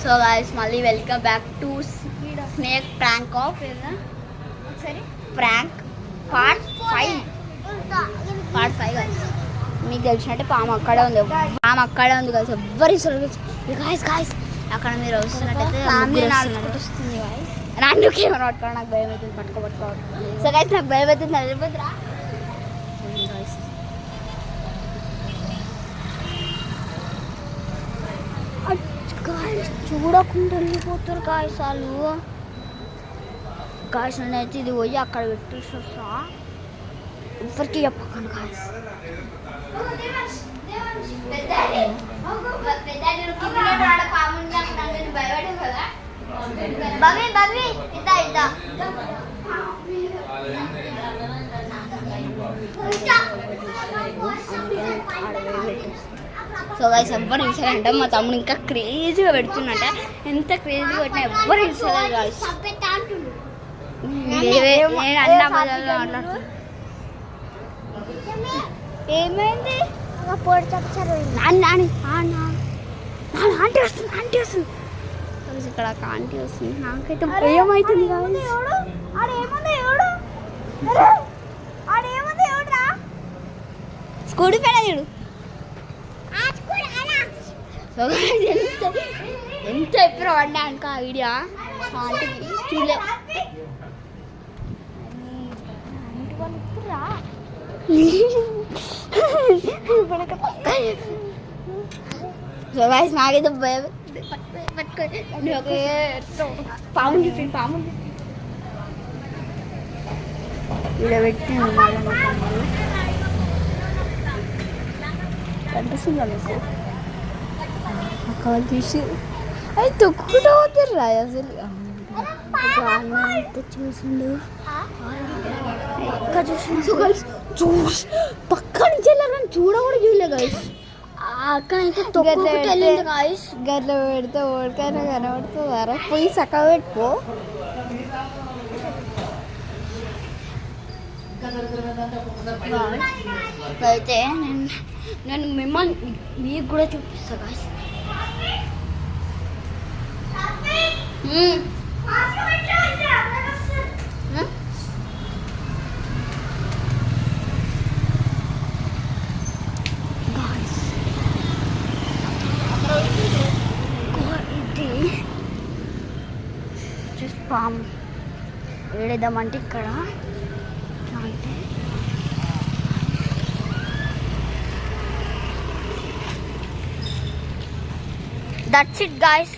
So guys మళ్ళీ welcome back to snake prank of prank part 5 guys. మీకు తెలిసినట్టే పాము అక్కడే ఉంది గైస్. ఎవ్వరి గైస్ అక్కడ మీరు వస్తున్నట్టయితే వస్తుంది గైస్. నాకు కెమెరా పట్టుకోవడం నాకు భయం అవుతుంది. పట్టుకోవడం సో గైస్ నాకు భయం అవుతుంది. వెళ్ళిపోతురా చూడకుండా వెళ్ళిపోతారు గాయస్ వాళ్ళు. గాయస్ నేనైతే ఇది పోయి అక్కడ పెట్టేసి వస్తా. ఎవరికి చెప్పకండి గాయస్. సో గైస్ ఎవ్వరు ఇన్సాలంటే మా తమ్ముడు ఇంకా క్రేజీగా పెడుతున్నట్ట. ఎంత క్రేజీగా పెట్టినా ఎవ్వరు ఇన్సలేదు గాయస్. నేను అన్న బదులు మాట్లాడుతున్నా. ఏమైంది ఆంటీ వస్తుంది ఇక్కడ ఒక ఆంటీ వస్తుంది. నాకైతే భయం అవుతుంది. స్కూటీ పైన చూడు. ఎంత ఎప్పుడు పడ్డా అనుకో ఆ వీడియో ఆంటీకి చూడలే. సో గైస్ నాకైతే భయం. పాము ఇలా పెట్టి కనిపిస్తుందా మీకు? అక్కడ తీసి అది తొక్కుకుంటూ పోతారు రా అసలు. చూసిండు చూసి పక్క నుంచి వెళ్ళారు కానీ చూడ చూడలే గైస్. అక్కడైతే తొక్కుకుంటూ వెళ్ళింది గైస్. గట్ల పెడితే ఓడికైనా కనబడుతుందారా? పోయి చక్కగా పెట్టుకో. అయితే నేను మిమ్మల్ని మీకు కూడా చూపిస్తా గాయస్. ఇది జస్ట్ పాము వేడేద్దామంటే ఇక్కడ అంటే that's it guys.